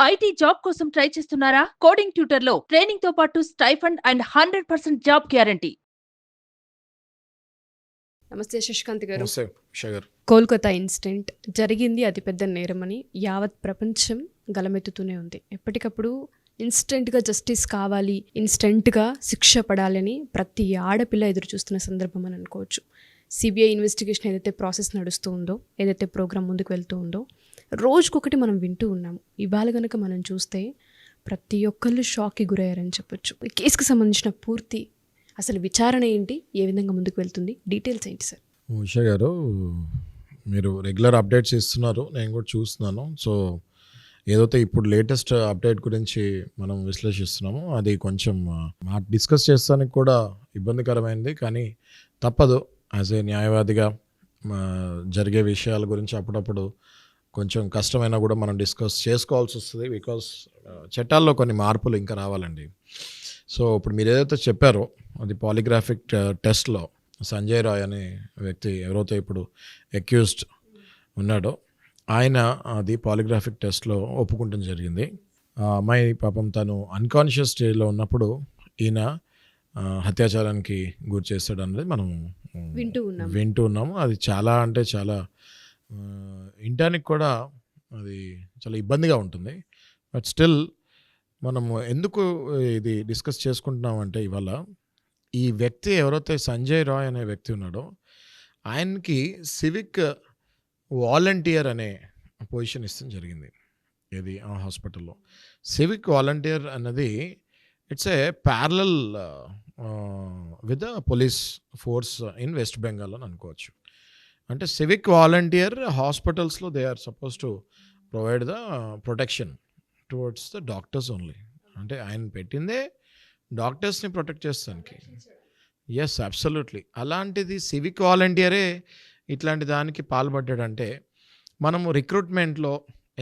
IT job కోసం try చేస్తున్నారా? Coding tutor లో ట్రైనింగ్ తో పాటు స్టైఫండ్ అండ్ 100% జాబ్ గ్యారంటీ. నమస్తే శశికాంత్ గారు. నమస్తే ఉషా గారు. కోల్కతా ఇన్సిడెంట్ జరిగింది, అతిపెద్ద నేరమని యావత్ ప్రపంచం గలమెత్తుతూనే ఉంది. ఎప్పటికప్పుడు ఇన్స్టెంట్గా జస్టిస్ కావాలి, ఇన్స్టెంట్గా శిక్ష పడాలని ప్రతి ఆడపిల్ల ఎదురు చూస్తున్న సందర్భం అని అనుకోవచ్చు. సిబిఐ ఇన్వెస్టిగేషన్ ఏదైతే ప్రాసెస్ నడుస్తూ ఉందో, ఏదైతే ప్రోగ్రామ్ ముందుకు వెళ్తూ ఉందో, రోజుకొకటి మనం వింటూ ఉన్నాము. ఇవాళ కనుక మనం చూస్తే ప్రతి ఒక్కళ్ళు షాక్కి గురయ్యారని చెప్పొచ్చు. ఈ కేసుకి సంబంధించిన పూర్తి అసలు విచారణ ఏంటి, ఏ విధంగా ముందుకు వెళ్తుంది, డీటెయిల్స్ ఏంటి సార్? ఉషా గారు, మీరు రెగ్యులర్ అప్డేట్స్ ఇస్తున్నారు, నేను కూడా చూస్తున్నాను. సో ఏదైతే ఇప్పుడు లేటెస్ట్ అప్డేట్ గురించి మనం విశ్లేషిస్తున్నామో అది కొంచెం డిస్కస్ చేస్తానికి కూడా ఇబ్బందికరమైంది. కానీ తప్పదు, యాజ్ ఏ న్యాయవాదిగా జరిగే విషయాల గురించి అప్పుడప్పుడు కొంచెం కష్టమైనా కూడా మనం డిస్కస్ చేసుకోవాల్సి వస్తుంది. బికాస్ చట్టాల్లో కొన్ని మార్పులు ఇంకా రావాలండి. సో ఇప్పుడు మీరు ఏదైతే చెప్పారో అది పాలిగ్రాఫిక్ టెస్ట్లో సంజయ్ రాయ్ అనే వ్యక్తి ఎవరైతే ఇప్పుడు అక్యూజ్డ్ ఉన్నాడో ఆయన అది పాలిగ్రాఫిక్ టెస్ట్లో ఒప్పుకుంటం జరిగింది. ఆ అమ్మాయి పాపం తను అన్కాన్షియస్ స్టేజ్లో ఉన్నప్పుడు ఈయన అత్యాచారానికి గురి చేస్తాడు అన్నది మనం వింటూ ఉన్నాము. అది చాలా అంటే చాలా వినటానికి కూడా అది చాలా ఇబ్బందిగా ఉంటుంది. బట్ స్టిల్ మనము ఎందుకు ఇది డిస్కస్ చేసుకుంటున్నామంటే ఇవాళ ఈ వ్యక్తి ఎవరైతే సంజయ్ రాయ్ అనే వ్యక్తి ఉన్నాడో ఆయనకి సివిక్ వాలంటీర్ అనే పొజిషన్ ఇష్టం జరిగింది. ఇది ఆ హాస్పిటల్లో సివిక్ వాలంటీర్ అన్నది it's a parallel with the police force in West Bengal అని అనుకోవచ్చు. అంటే సివిక్ వాలంటీర్ హాస్పిటల్స్లో they are suppose to provide the protection towards the doctors only. అంటే ఆయన పెట్టిందే డాక్టర్స్ని ప్రొటెక్ట్ చేస్తానికి. Yes, absolutely. అలాంటిది సివిక్ వాలంటీరే ఇట్లాంటి దానికి పాల్పడ్డాడంటే మనము రిక్రూట్మెంట్లో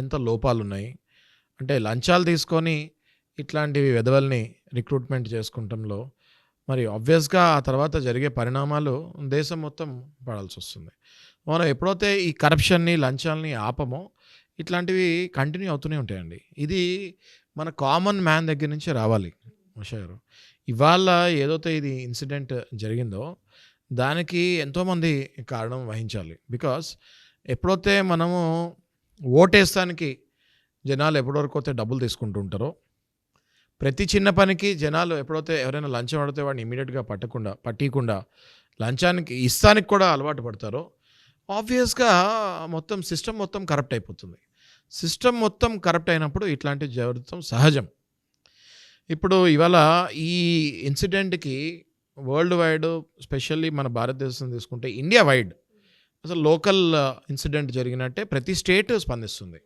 ఎంత లోపాలు ఉన్నాయి. అంటే లంచాలు తీసుకొని ఇట్లాంటివి వెధవల్ని రిక్రూట్మెంట్ చేసుకుంటంలో మరి ఆబ్వియస్గా ఆ తర్వాత జరిగే పరిణామాలు దేశం మొత్తం పడాల్సి వస్తుంది. మనం ఎప్పుడైతే ఈ కరప్షన్ని లంచాలని ఆపమో ఇట్లాంటివి కంటిన్యూ అవుతూనే ఉంటాయండి. ఇది మన కామన్ మ్యాన్ దగ్గర నుంచి రావాలి. ఉషా గారు, ఇవాళ ఏదైతే ఇది ఇన్సిడెంట్ జరిగిందో దానికి ఎంతోమంది కారణం వహించాలి. బికాస్ ఎప్పుడైతే మనము ఓటేస్తానికి జనాలు ఎప్పటివరకు అయితే డబ్బులు తీసుకుంటూ ఉంటారో, ప్రతి చిన్న పనికి జనాలు ఎప్పుడైతే ఎవరైనా లంచం అడిగితే వాడిని ఇమీడియట్గా పట్టకుండా లంచానికి ఇస్తానికి కూడా అలవాటు పడతారో ఆబ్వియస్గా మొత్తం సిస్టమ్ మొత్తం కరప్ట్ అయిపోతుంది. సిస్టమ్ మొత్తం కరప్ట్ అయినప్పుడు ఇట్లాంటివి జరుగుతాం సహజం. ఇప్పుడు ఇవాళ ఈ ఇన్సిడెంట్కి వరల్డ్ వైడ్, స్పెషల్లీ మన భారతదేశం తీసుకుంటే ఇండియా వైడ్ అసలు లోకల్ ఇన్సిడెంట్ జరిగినట్టే ప్రతి స్టేట్ స్పందిస్తుంది.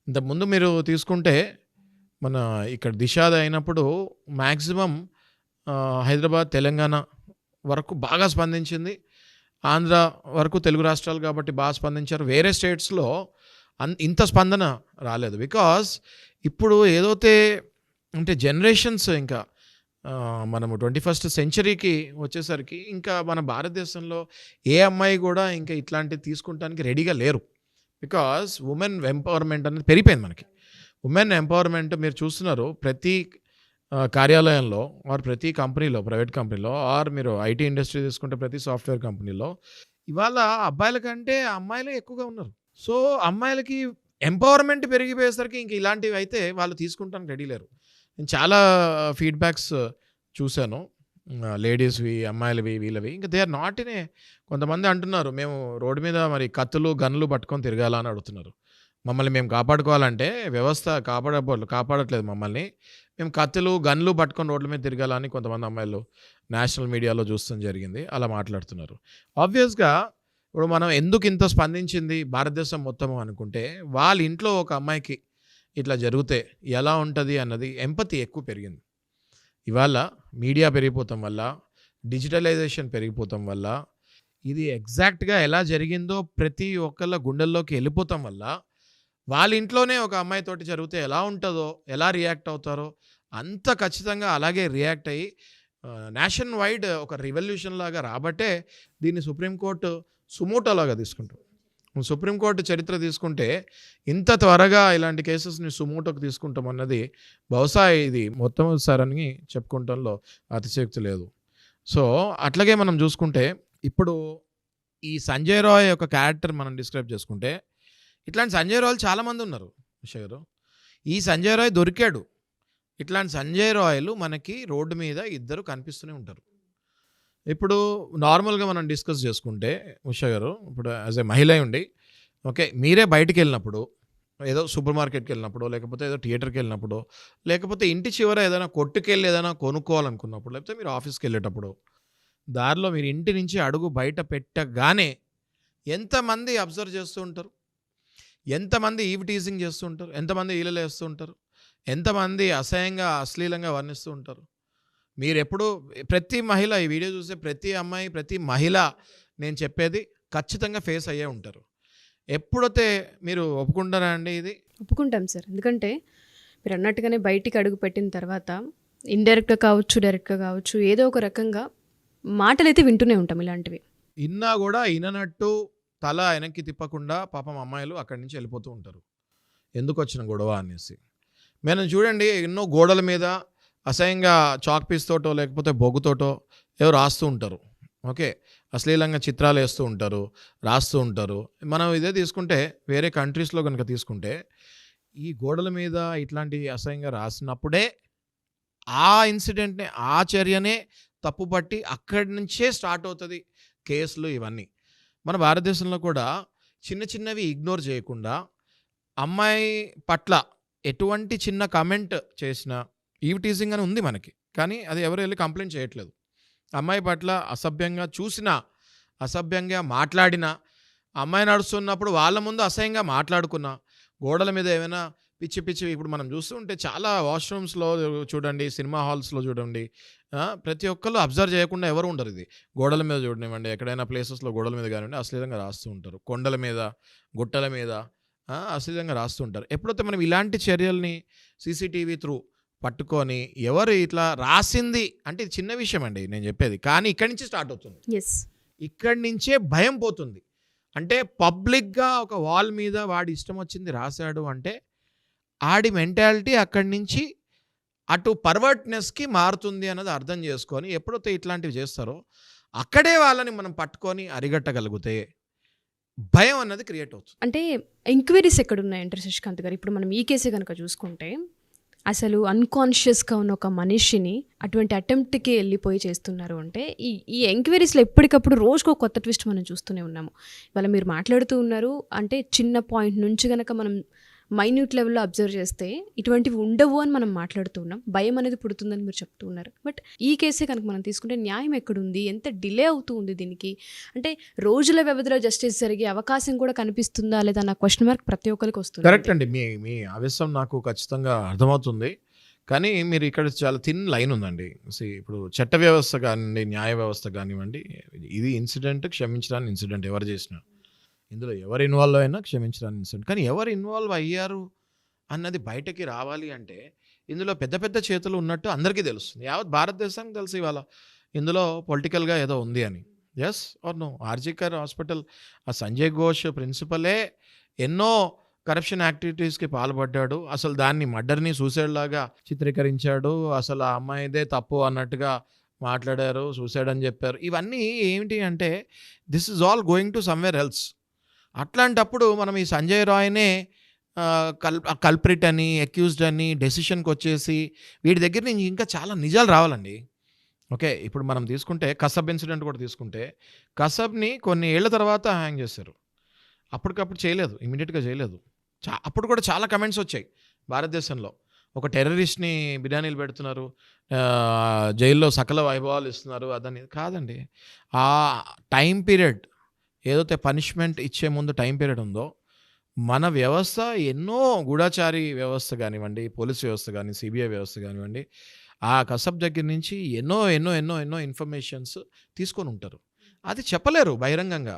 ఇంతకుముందు మీరు తీసుకుంటే మన ఇక్కడ దిశాది అయినప్పుడు మ్యాక్సిమం హైదరాబాద్, తెలంగాణ వరకు బాగా స్పందించింది. ఆంధ్ర వరకు తెలుగు రాష్ట్రాలు కాబట్టి బాగా స్పందించారు. వేరే స్టేట్స్లో ఇంత స్పందన రాలేదు. బికాస్ ఇప్పుడు ఏదైతే అంటే జనరేషన్స్ ఇంకా మనము 21st సెంచరీకి వచ్చేసరికి ఇంకా మన భారతదేశంలో ఏ అమ్మాయి కూడా ఇంకా ఇట్లాంటివి తీసుకుంటానికి రెడీగా లేరు. బికాస్ ఉమెన్ ఎంపవర్మెంట్ అనేది పెరిగిపోయింది మనకి. ఉమెన్ ఎంపవర్మెంట్ మీరు చూస్తున్నారు ప్రతి కార్యాలయంలో ఆర్ ప్రతి కంపెనీలో, ప్రైవేట్ కంపెనీలో ఆర్ మీరు ఐటీ ఇండస్ట్రీ తీసుకుంటే ప్రతి సాఫ్ట్వేర్ కంపెనీలో ఇవాళ అబ్బాయిల కంటే అమ్మాయిలే ఎక్కువగా ఉన్నారు. సో అమ్మాయిలకి ఎంపవర్మెంట్ పెరిగిపోయేసరికి ఇంక ఇలాంటివి అయితే వాళ్ళు తీసుకుంటానికి రెడీ లేరు. నేను చాలా ఫీడ్బ్యాక్స్ చూశాను, లేడీస్వి, అమ్మాయిలవి, వీళ్ళవి. ఇంకా they are not in a. కొంతమంది అంటున్నారు మేము రోడ్డు మీద మరి కత్తులు గన్నులు పట్టుకొని తిరగాల అని అడుగుతున్నారు. మమ్మల్ని మేము కాపాడుకోవాలంటే వ్యవస్థ కాపాడట్లేదు మమ్మల్ని, మేము కత్తులు గన్లు పట్టుకొని రోడ్ల మీద తిరగాలని కొంతమంది అమ్మాయిలు నేషనల్ మీడియాలో చూస్తాం జరిగింది. అలా మాట్లాడుతున్నారు. ఆబ్వియస్గా ఇప్పుడు మనం ఎందుకు ఇంత స్పందించింది భారతదేశం మొత్తము అనుకుంటే, వాళ్ళ ఇంట్లో ఒక అమ్మాయికి ఇట్లా జరిగితే ఎలా ఉంటుంది అన్నది ఎంపతి ఎక్కువ పెరిగింది. ఇవాళ మీడియా పెరిగిపోతాం వల్ల, డిజిటలైజేషన్ పెరిగిపోతాం వల్ల, ఇది ఎగ్జాక్ట్గా ఎలా జరిగిందో ప్రతి ఒక్కళ్ళ గుండెల్లోకి వెళ్ళిపోతాం వల్ల వాళ్ళ ఇంట్లోనే ఒక అమ్మాయితోటి జరిగితే ఎలా ఉంటుందో, ఎలా రియాక్ట్ అవుతారో అంత ఖచ్చితంగా అలాగే రియాక్ట్ అయ్యి నేషన్ వైడ్ ఒక రివల్యూషన్ లాగా రాబట్టే దీన్ని సుప్రీంకోర్టు సుమోటోలాగా తీసుకుంటాం. సుప్రీంకోర్టు చరిత్ర తీసుకుంటే ఇంత త్వరగా ఇలాంటి కేసెస్ని సుమోటోకి తీసుకుంటాం అన్నది బహుశా ఇది మొట్టమొదటిసారని చెప్పుకుంటంలో అతిశయోక్తి లేదు. సో అట్లాగే మనం చూసుకుంటే ఇప్పుడు ఈ సంజయ్ రాయ్ యొక్క క్యారెక్టర్ మనం డిస్క్రైబ్ చేసుకుంటే ఇట్లాంటి సంజయ్ రాయలు చాలామంది ఉన్నారు ఉషా గారు. ఈ సంజయ్ రాయ్ దొరికాడు. ఇట్లాంటి సంజయ్ రాయలు మనకి రోడ్డు మీద ఇద్దరు కనిపిస్తూనే ఉంటారు. ఇప్పుడు నార్మల్గా మనం డిస్కస్ చేసుకుంటే ఉషా గారు, ఇప్పుడు యాజ్ ఏ మహిళ ఉండి ఓకే, మీరే బయటికి వెళ్ళినప్పుడు, ఏదో సూపర్ మార్కెట్కి వెళ్ళినప్పుడు, లేకపోతే ఏదో థియేటర్కి వెళ్ళినప్పుడు, లేకపోతే ఇంటి చివర ఏదైనా కొట్టుకెళ్ళి ఏదైనా కొనుక్కోవాలనుకున్నప్పుడు, లేకపోతే మీరు ఆఫీస్కి వెళ్ళేటప్పుడు, దారిలో మీరు ఇంటి నుంచి అడుగు బయట పెట్టగానే ఎంతమంది అబ్జర్వ్ చేస్తూ ఉంటారు, ఎంతమంది ఈవ్ టీజింగ్ చేస్తూ ఉంటారు, ఎంతమంది ఈలలు వేస్తూ ఉంటారు, ఎంతమంది అసహ్యంగా అశ్లీలంగా వర్ణిస్తూ ఉంటారు. మీరు ఎప్పుడు ప్రతి మహిళ, ఈ వీడియో చూసే ప్రతి అమ్మాయి, ప్రతి మహిళ నేను చెప్పేది ఖచ్చితంగా ఫేస్ అయ్యే ఉంటారు. ఎప్పుడైతే మీరు ఒప్పుకుంటారా అండి ఇది? ఒప్పుకుంటాం సార్. ఎందుకంటే మీరు అన్నట్టుగానే బయటికి అడుగు పెట్టిన తర్వాత ఇండైరెక్ట్గా కావచ్చు, డైరెక్ట్గా కావచ్చు, ఏదో ఒక రకంగా మాటలైతే వింటూనే ఉంటాం ఇలాంటివి. ఇన్నా కూడా ఇననట్టు తల వెనక్కి తిప్పకుండా పాపం అమ్మాయిలు అక్కడి నుంచి వెళ్ళిపోతూ ఉంటారు, ఎందుకు వచ్చిన గొడవ అనేసి. మనం చూడండి, ఎన్నో గోడల మీద అసహ్యంగా చాక్ పీస్తోటో లేకపోతే బొగ్గుతోటో ఏవో రాస్తూ ఉంటారు. ఓకే, అశ్లీలంగా చిత్రాలు వేస్తూ ఉంటారు, రాస్తూ ఉంటారు. మనం ఇదే తీసుకుంటే వేరే కంట్రీస్లో కనుక తీసుకుంటే ఈ గోడల మీద ఇట్లాంటి అసహ్యంగా రాసినప్పుడే ఆ ఇన్సిడెంట్ని, ఆ చర్యనే తప్పుపట్టి అక్కడి నుంచే స్టార్ట్ అవుతుంది కేసులు ఇవన్నీ. మన భారతదేశంలో కూడా చిన్న చిన్నవి ఇగ్నోర్ చేయకుండా అమ్మాయి పట్ల ఎటువంటి చిన్న కమెంట్ చేసినా, ఈవ్ టీజింగ్ అని ఉంది మనకి, కానీ అది ఎవరు వెళ్ళి కంప్లైంట్ చేయట్లేదు. అమ్మాయి పట్ల అసభ్యంగా చూసినా, అసభ్యంగా మాట్లాడినా, అమ్మాయి నడుస్తున్నప్పుడు వాళ్ళ ముందు అసహ్యంగా మాట్లాడుకున్నా, గోడల మీద ఏమైనా పిచ్చి పిచ్చి, ఇప్పుడు మనం చూస్తూ ఉంటే చాలా వాష్రూమ్స్లో చూడండి, సినిమా హాల్స్లో చూడండి, ప్రతి ఒక్కళ్ళు అబ్జర్వ్ చేయకుండా ఎవరు ఉండరు. ఇది గోడల మీద చూడనివ్వండి, ఎక్కడైనా ప్లేసెస్లో గోడల మీద కానివ్వండి అశ్లీలంగా రాస్తూ ఉంటారు, కొండల మీద, గుట్టల మీద అశ్లీలంగా రాస్తూ ఉంటారు. ఎప్పుడైతే మనం ఇలాంటి చర్యల్ని సీసీటీవీ త్రూ పట్టుకొని ఎవరు ఇట్లా రాసింది అంటే ఇది చిన్న విషయం అండి నేను చెప్పేది, కానీ ఇక్కడి నుంచి స్టార్ట్ అవుతుంది. ఎస్, ఇక్కడి నుంచే భయం పోతుంది. అంటే పబ్లిక్గా ఒక వాల్ మీద వాడి ఇష్టం వచ్చింది రాశాడు అంటే ఆడి మెంటాలిటీ అక్కడి నుంచి అటు పర్వర్ట్నెస్కి మారుతుంది అన్నది అర్థం చేసుకొని ఎప్పుడైతే ఇట్లాంటివి చేస్తారో అక్కడే వాళ్ళని మనం పట్టుకొని అరిగట్టగలిగితే భయం అన్నది క్రియేట్ అవుతుంది. అంటే ఎంక్వైరీస్ ఎక్కడున్నాయంటారు శశికాంత్ గారు? ఇప్పుడు మనం ఈ కేసే కనుక చూసుకుంటే అసలు అన్కాన్షియస్గా ఉన్న ఒక మనిషిని అటువంటి అటెంప్ట్కి వెళ్ళిపోయి చేస్తున్నారు అంటే ఈ ఎంక్వైరీస్లో ఎప్పటికప్పుడు రోజుకో కొత్త ట్విస్ట్ మనం చూస్తూనే ఉన్నాము. ఇవాళ మీరు మాట్లాడుతూ ఉన్నారు అంటే చిన్న పాయింట్ నుంచి కనుక మనం మైన్యూట్ లెవెల్లో అబ్జర్వ్ చేస్తే ఇటువంటివి ఉండవు అని మనం మాట్లాడుతూ ఉన్నాం, భయం అనేది పుడుతుందని మీరు చెప్తూ ఉన్నారు. బట్ ఈ కేసే కనుక మనం తీసుకుంటే న్యాయం ఎక్కడుంది, ఎంత డిలే అవుతూ ఉంది దీనికి? అంటే రోజుల వ్యవధిలో జస్టిస్ జరిగే అవకాశం కూడా కనిపిస్తుందా లేదా అన్న క్వశ్చన్ మార్క్ ప్రతి ఒక్కరికి వస్తుంది. కరెక్ట్ అండి, మీ ఆవేశం నాకు ఖచ్చితంగా అర్థమవుతుంది. కానీ మీరు ఇక్కడ చాలా థిన్ లైన్ ఉందండి. ఇప్పుడు చట్ట వ్యవస్థ కానివ్వండి, న్యాయ వ్యవస్థ కానివ్వండి, ఇది ఇన్సిడెంట్, క్షమించడానికి ఇన్సిడెంట్ ఎవరు చేసినా, ఇందులో ఎవరు ఇన్వాల్వ్ అయినా క్షమించడానికి ఇన్సిడెంట్. కానీ ఎవరు ఇన్వాల్వ్ అయ్యారు అన్నది బయటకి రావాలి అంటే ఇందులో పెద్ద పెద్ద చేతులు ఉన్నట్టు అందరికీ తెలుస్తుంది, యావత్ భారతదేశానికి తెలుసు ఇవాళ ఇందులో పొలిటికల్గా ఏదో ఉంది అని. Yes or no? RG Kar hospital ఆ సంజయ్ ఘోష్ ప్రిన్సిపలే ఎన్నో కరప్షన్ యాక్టివిటీస్కి పాల్పడ్డాడు, అసలు దాన్ని మర్డర్ని సూసైడ్ లాగా చిత్రీకరించాడు, అసలు ఆ అమ్మాయిదే తప్పు అన్నట్టుగా మాట్లాడారు, సూసైడ్ అని చెప్పారు. ఇవన్నీ ఏమిటి అంటే this is all going to somewhere else. అట్లాంటప్పుడు మనం ఈ సంజయ్ రాయ్నే కల్ప్రిట్ అని, అక్యూజ్డ్ అని డెసిషన్కి వచ్చేసి వీడి దగ్గర నుంచి ఇంకా చాలా నిజాలు రావాలండి. ఓకే, ఇప్పుడు మనం తీసుకుంటే కసబ్ ఇన్సిడెంట్ కూడా తీసుకుంటే కసబ్ని కొన్ని ఏళ్ల తర్వాత హ్యాంగ్ చేశారు, అప్పటికప్పుడు చేయలేదు, ఇమీడియట్గా చేయలేదు. అప్పుడు కూడా చాలా కమెంట్స్ వచ్చాయి భారతదేశంలో, ఒక టెర్రరిస్ట్ని బిర్యానీలు పెడుతున్నారు, జైల్లో సకల వైభవాలు ఇస్తున్నారు, అదని కాదండి. ఆ టైం పీరియడ్ ఏదైతే పనిష్మెంట్ ఇచ్చే ముందు టైం పీరియడ్ ఉందో మన వ్యవస్థ ఎన్నో గూఢాచారి వ్యవస్థ కానివ్వండి, పోలీస్ వ్యవస్థ కానీ, సిబిఐ వ్యవస్థ కానివ్వండి, ఆ కసబ్ దగ్గర నుంచి ఎన్నో ఎన్నో ఎన్నో ఎన్నో ఇన్ఫర్మేషన్స్ తీసుకొని ఉంటారు. అది చెప్పలేరు బహిరంగంగా.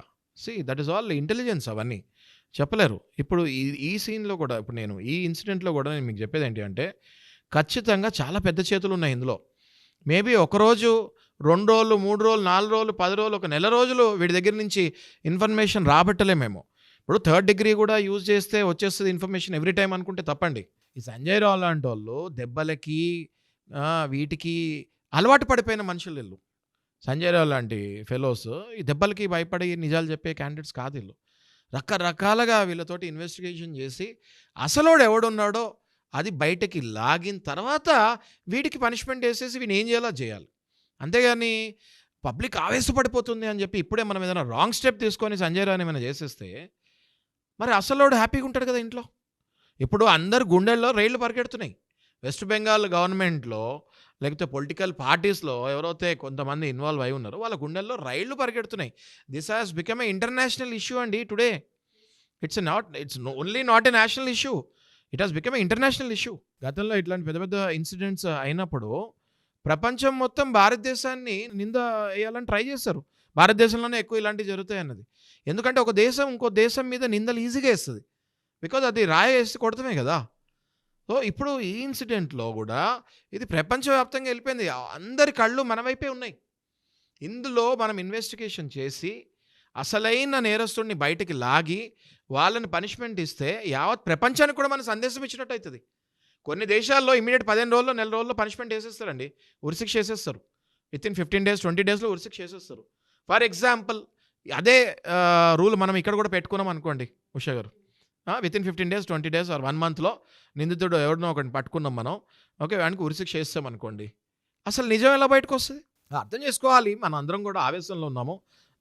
దట్ ఈస్ ఆల్ ఇంటెలిజెన్స్, అవన్నీ చెప్పలేరు. ఇప్పుడు ఈ సీన్లో కూడా, ఇప్పుడు నేను ఈ ఇన్సిడెంట్లో కూడా నేను మీకు చెప్పేది ఏంటి అంటే ఖచ్చితంగా చాలా పెద్ద చేతులు ఉన్నాయి ఇందులో. మేబీ ఒకరోజు, 2 రోజులు, 3 రోజులు, 4 రోజులు, 10 రోజులు, 1 నెల రోజులు వీడి దగ్గర నుంచి ఇన్ఫర్మేషన్ రాబట్టలేమేమో. ఇప్పుడు థర్డ్ డిగ్రీ కూడా యూజ్ చేస్తే వచ్చేస్తుంది ఇన్ఫర్మేషన్ ఎవ్రీ టైం అనుకుంటే తప్పండి. ఈ సంజయ్ రావు లాంటి వాళ్ళు దెబ్బలకి వీటికి అలవాటు పడిపోయిన మనుషులు వీళ్ళు. సంజయ్ రావు లాంటి ఫెలోస్ ఈ దెబ్బలకి భయపడి నిజాలు చెప్పే క్యాండిడేట్స్ కాదు వీళ్ళు. రకరకాలుగా వీళ్ళతోటి ఇన్వెస్టిగేషన్ చేసి అసలోడు ఎవడున్నాడో అది బయటకి లాగిన తర్వాత వీటికి పనిష్మెంట్ వేసేసి వీని ఏం చేయాలో చేయాలి. అంతేగాని పబ్లిక్ ఆవేశపడిపోతుంది అని చెప్పి ఇప్పుడే మనం ఏదైనా రాంగ్ స్టెప్ తీసుకొని సంజయ్ రావుని ఏమైనా చేసేస్తే మరి అసలోడు హ్యాపీగా ఉంటాడు కదా ఇంట్లో. ఇప్పుడు అందరు గుండెల్లో రైళ్లు పరిగెడుతున్నాయి. వెస్ట్ బెంగాల్ గవర్నమెంట్లో లేకపోతే పొలిటికల్ పార్టీస్లో ఎవరైతే కొంతమంది ఇన్వాల్వ్ అయి ఉన్నారో వాళ్ళ గుండెల్లో రైళ్లు పరిగెడుతున్నాయి. This has become a international issue అండి today. It's only not a national issue, it has become a international issue. గతంలో ఇట్లాంటి పెద్ద పెద్ద ఇన్సిడెంట్స్ అయినప్పుడు ప్రపంచం మొత్తం భారతదేశాన్ని నింద వేయాలని ట్రై చేస్తారు. భారతదేశంలోనే ఎక్కువ ఇలాంటివి జరుగుతాయి అన్నది. ఎందుకంటే ఒక దేశం ఇంకో దేశం మీద నిందలు ఈజీగా వేస్తుంది, బికాజ్ అది రాయి వేసి కొడతామే కదా. సో ఇప్పుడు ఈ ఇన్సిడెంట్లో కూడా ఇది ప్రపంచవ్యాప్తంగా వెళ్ళిపోయింది. అందరి కళ్ళు మన వైపే ఉన్నాయి. ఇందులో మనం ఇన్వెస్టిగేషన్ చేసి అసలైన నేరస్తుడిని బయటికి లాగి వాళ్ళని పనిష్మెంట్ ఇస్తే యావత్ ప్రపంచానికి కూడా మన సందేశం ఇచ్చినట్టు అవుతుంది. కొన్ని దేశాల్లో ఇమీడియట్ 15 రోజుల్లో నెల రోజుల్లో పనిష్మెంట్ వేసేస్తారండి, ఉరిశిక్ష వేసేస్తారు. వితిన్ 15 days 20 daysలో ఉరిశిక్ష వేసేస్తారు. ఫర్ ఎగ్జాంపుల్ అదే రూల్ మనం ఇక్కడ కూడా పెట్టుకున్నాం అనుకోండి ఉషా గారు. వితిన్ 15 days 20 days ఆర్ 1 monthలో నిందితుడు ఎవరినో ఒకటి పట్టుకున్నాం మనం, ఓకే, వానికి ఉరిశిక్ష వేస్తాం అనుకోండి. అసలు నిజం ఎలా బయటకు వస్తుంది? అర్థం చేసుకోవాలి. మనం అందరం కూడా ఆవేశంలో ఉన్నాము,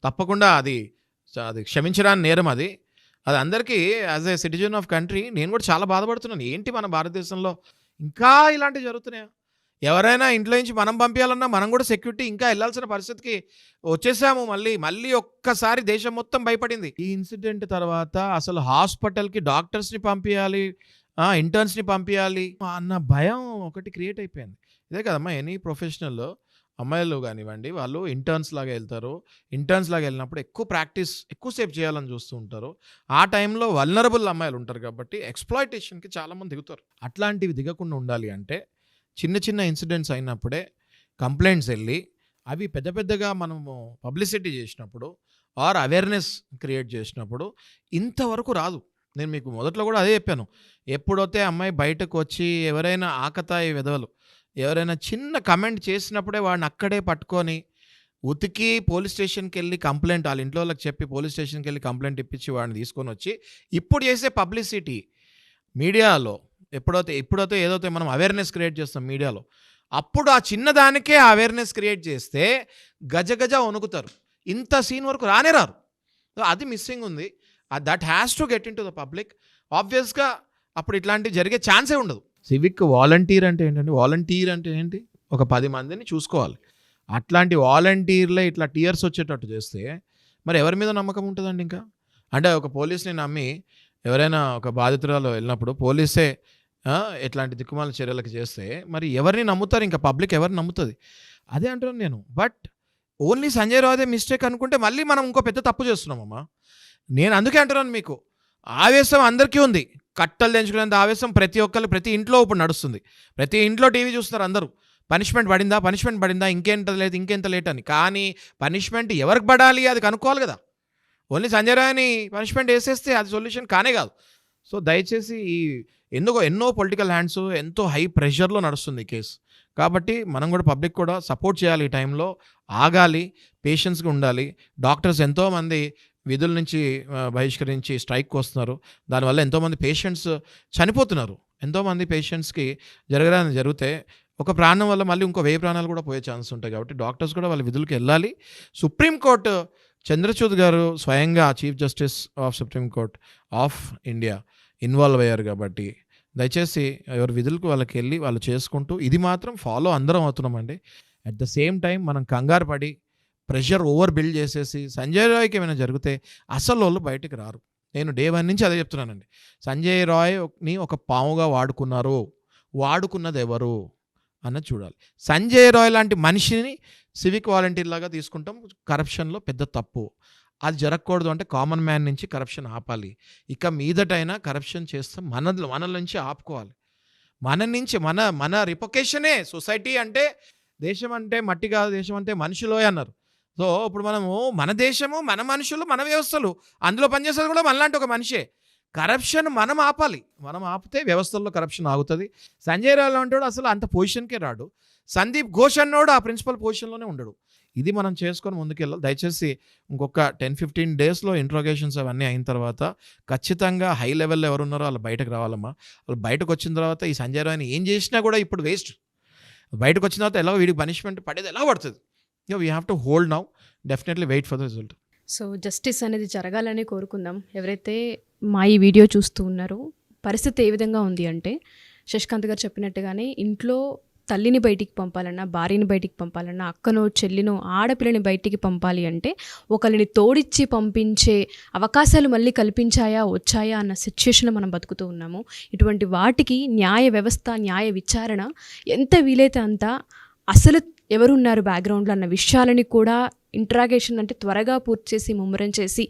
తప్పకుండా అది క్షమించడానికి నేరం. అది అందరికీ as a citizen of country నేను కూడా చాలా బాధపడుతున్నాను. ఏంటి మన భారతదేశంలో ఇంకా ఇలాంటివి జరుగుతున్నాయా? ఎవరైనా ఇంట్లో నుంచి మనం పంపించాలన్నా మనం కూడా సెక్యూరిటీ ఇంకా వెళ్ళాల్సిన పరిస్థితికి వచ్చేసాము. మళ్ళీ ఒక్కసారి దేశం మొత్తం భయపడింది. ఈ ఇన్సిడెంట్ తర్వాత అసలు హాస్పిటల్కి డాక్టర్స్ని పంపించాలి, ఇంటర్న్స్ని పంపించాలి అన్న భయం ఒకటి క్రియేట్ అయిపోయింది. ఇదే కదమ్మా, ఎనీ ప్రొఫెషనల్ అమ్మాయిలు కానివ్వండి, వాళ్ళు ఇంటర్న్స్ లాగా వెళ్తారు. ఇంటర్న్స్ లాగా వెళ్ళినప్పుడు ఎక్కువ ప్రాక్టీస్ ఎక్కువసేపు చేయాలని చూస్తూ ఉంటారు. ఆ టైంలో వల్నరబుల్ అమ్మాయిలు ఉంటారు కాబట్టి ఎక్స్ప్లాయిటేషన్కి చాలామంది దిగుతారు. అట్లాంటివి దిగకుండా ఉండాలి అంటే చిన్న చిన్న ఇన్సిడెంట్స్ అయినప్పుడే కంప్లైంట్స్ వెళ్ళి అవి పెద్ద పెద్దగా మనము పబ్లిసిటీ చేసినప్పుడు ఆర్ అవేర్నెస్ క్రియేట్ చేసినప్పుడు ఇంతవరకు రాదు. నేను మీకు మొదట్లో కూడా అదే చెప్పాను. ఎప్పుడైతే అమ్మాయి బయటకు వచ్చి ఎవరైనా ఆకతాయి వెధవలు ఎవరైనా చిన్న కమెంట్ చేసినప్పుడే వాడిని అక్కడే పట్టుకొని ఉతికి పోలీస్ స్టేషన్కి వెళ్ళి కంప్లైంట్ వాళ్ళ ఇంట్లో వాళ్ళకి చెప్పి పోలీస్ స్టేషన్కి వెళ్ళి కంప్లైంట్ ఇప్పించి వాడిని తీసుకొని వచ్చి ఇప్పుడు చేసే పబ్లిసిటీ మీడియాలో ఎప్పుడైతే ఏదైతే మనం అవేర్నెస్ క్రియేట్ చేస్తాం మీడియాలో, అప్పుడు ఆ చిన్నదానికే అవేర్నెస్ క్రియేట్ చేస్తే గజ వణుకుతారు. ఇంత సీన్ వరకు రారు. అది మిస్సింగ్ ఉంది. That has to get in to the public. ఆబ్వియస్గా అప్పుడు ఇట్లాంటివి జరిగే ఛాన్సే ఉండదు. సివిక్ వాలంటీర్ అంటే ఏంటంటే, వాలంటీర్ అంటే ఏంటి? ఒక 10 మందిని చూసుకోవాలి. అట్లాంటి వాలంటీర్లే ఇట్లా టీయర్స్ వచ్చేటట్టు చేస్తే మరి ఎవరి మీద నమ్మకం ఉంటుందండి? ఇంకా అంటే ఒక పోలీస్ని నమ్మి ఎవరైనా ఒక బాధితురాలు వెళ్ళినప్పుడు పోలీసే ఇట్లాంటి దిక్కుమాల చర్యలకు చేస్తే మరి ఎవరిని నమ్ముతారు? ఇంకా పబ్లిక్ ఎవరిని నమ్ముతుంది? అదే అంటున్నాను నేను. బట్ ఓన్లీ సంజయ్ రావుదే మిస్టేక్ అనుకుంటే మళ్ళీ మనం ఇంకో పెద్ద తప్పు చేస్తున్నామమ్మా. నేను అందుకే అంటున్నాను, మీకు ఆవేశం అందరికీ ఉంది. కట్టలు తెంచుకునేంత ఆవేశం ప్రతి ఇంట్లో ఇప్పుడు నడుస్తుంది. ప్రతి ఇంట్లో టీవీ చూస్తున్నారు అందరూ. పనిష్మెంట్ పడిందా, ఇంకెంత లేట్ అని. కానీ పనిష్మెంట్ ఎవరికి పడాలి అది కనుక్కోవాలి కదా. ఓన్లీ సంజయ్ రావుని పనిష్మెంట్ వేసేస్తే అది సొల్యూషన్ కానే కాదు. సో దయచేసి ఎన్నో పొలిటికల్ హ్యాండ్స్ ఎంతో హై ప్రెషర్లో నడుస్తుంది ఈ కేసు. కాబట్టి మనం కూడా పబ్లిక్ కూడా సపోర్ట్ చేయాలి. ఈ టైంలో ఆగాలి, పేషెన్స్గా ఉండాలి. డాక్టర్స్ ఎంతోమంది విధుల నుంచి బహిష్కరించి స్ట్రైక్కి వస్తున్నారు. దానివల్ల ఎంతోమంది పేషెంట్స్ చనిపోతున్నారు. ఎంతోమంది పేషెంట్స్కి జరిగితే ఒక ప్రాణం వల్ల మళ్ళీ ఇంకో 1000 ప్రాణాలు కూడా పోయే ఛాన్స్ ఉంటాయి. కాబట్టి డాక్టర్స్ కూడా వాళ్ళ విధులకు వెళ్ళాలి. సుప్రీంకోర్టు చంద్రచూడ్ గారు స్వయంగా chief justice of Supreme Court of India involve అయ్యారు. కాబట్టి దయచేసి ఎవరి విధులకు వాళ్ళకి వెళ్ళి వాళ్ళు చేసుకుంటూ ఇది మాత్రం ఫాలో అందరం అవుతున్నామండి. అట్ ద సేమ్ టైం మనం కంగారు పడి ప్రెషర్ ఓవర్ బిల్డ్ చేసేసి సంజయ్ రాయ్కి ఏమైనా జరిగితే అసలు వాళ్ళు బయటకు రారు. నేను డే 1 నుంచి అదే చెప్తున్నానండి. సంజయ్ రాయ్ని ఒక పాముగా వాడుకున్నది ఎవరు అన్నది చూడాలి. సంజయ్ రాయ్ లాంటి మనిషిని సివిక్ వాలంటీర్ లాగా తీసుకుంటాం. కరప్షన్లో పెద్ద తప్పు. అది జరగకూడదు అంటే కామన్ మ్యాన్ నుంచి కరప్షన్ ఆపాలి. ఇక మీదటైనా కరప్షన్ చేస్తాం మన నుంచి ఆపుకోవాలి. మన రిపొకేషనే. సొసైటీ అంటే దేశం అంటే మట్టి కాదు, దేశం అంటే మనుషులోయ్ అన్నారు. సో సో ఇప్పుడు మనము మన దేశము, మన మనుషులు, మన వ్యవస్థలు, అందులో పనిచేసేది కూడా మనలాంటి ఒక మనిషే. కరప్షన్ మనం ఆపాలి. మనం ఆపితే వ్యవస్థల్లో కరప్షన్ ఆగుతుంది. సంజయ్ రాయ్ అంటాడు అసలు అంత పొజిషన్కే రాడు. సందీప్ ఘోష్ అన్నోడు ఆ ప్రిన్సిపల్ పొజిషన్లోనే ఉండడు. ఇది మనం చేసుకొని ముందుకెళ్ళాలి. దయచేసి ఇంకొక 10-15 డేస్లో ఇంట్రోగేషన్స్ అవన్నీ అయిన తర్వాత ఖచ్చితంగా హై లెవెల్లో ఎవరున్నారో వాళ్ళు బయటకు రావాలమ్మా. వాళ్ళు బయటకు వచ్చిన తర్వాత ఈ సంజయ్ రాయ్ని ఏం చేసినా కూడా ఇప్పుడు వేస్ట్. బయటకు వచ్చిన తర్వాత ఎలా వీడికి పనిష్మెంట్ పడేది ఎలా పడుతుంది. We have to hold now, definitely wait for the result. So justice అనేది జరగాలని కోరుకుందాం. ఎవరైతే మా ఈ వీడియో చూస్తూ ఉన్నారో పరిస్థితి ఏ విధంగా ఉంది అంటే, శశికాంత్ గారు చెప్పినట్టుగానే ఇంట్లో తల్లిని బయటికి పంపాలన్నా, భార్యని బయటికి పంపాలన్నా, అక్కనో చెల్లినో ఆడపిల్లని బయటికి పంపాలి అంటే ఒకరిని తోడిచ్చి పంపించే అవకాశాలు మళ్ళీ కల్పించాయా వచ్చాయా అన్న సిచ్యుయేషన్లో మనం బతుకుతూ ఉన్నాము. ఇటువంటి వాటికి న్యాయ వ్యవస్థ, న్యాయ విచారణ ఎంత వీలైతే అంత అసలు ఎవరున్నారు బ్యాక్గ్రౌండ్లో అన్న విషయాలని కూడా ఇంట్రాగేషన్ అంటే త్వరగా పూర్తి చేసి ముమ్మరం చేసి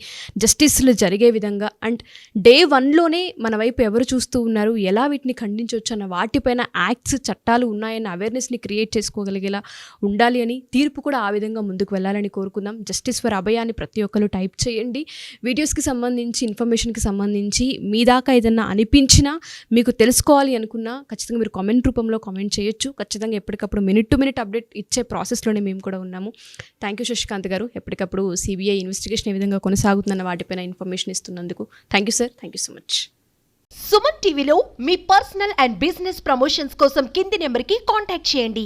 జస్టిస్లు జరిగే విధంగా, అండ్ డే 1లోనే మన వైపు ఎవరు చూస్తూ ఉన్నారు, ఎలా వీటిని ఖండించవచ్చు అన్న వాటిపైన యాక్ట్స్, చట్టాలు ఉన్నాయన్న అవేర్నెస్ని క్రియేట్ చేసుకోగలిగేలా ఉండాలి అని, తీర్పు కూడా ఆ విధంగా ముందుకు వెళ్ళాలని కోరుకుందాం. జస్టిస్ ఫర్ అభయ అని ప్రతి ఒక్కరు టైప్ చేయండి. వీడియోస్కి సంబంధించి, ఇన్ఫర్మేషన్కి సంబంధించి మీ దాకా ఏదన్నా అనిపించినా, మీకు తెలుసుకోవాలి అనుకున్నా ఖచ్చితంగా మీరు కామెంట్ రూపంలో కామెంట్ చేయొచ్చు. ఖచ్చితంగా ఎప్పటికప్పుడు మినిట్ టు మినిట్ అప్డేట్ ఇచ్చే ప్రాసెస్లోనే మేము కూడా ఉన్నాము. థ్యాంక్ యూ శశికాంత్ గారు, ఎప్పటికప్పుడు సిబిఐ ఇన్వెస్టిగేషన్ ఏ విధంగా కొనసాగుతుందన్న వాటిపైన ఇన్ఫర్మేషన్ ఇస్తున్నందుకు thank you sir. Thank you so much. Suman టీవీలో మీ పర్సనల్ అండ్ బిజినెస్ ప్రమోషన్స్ కోసం కింది నెంబర్కి కాంటాక్ట్ చేయండి.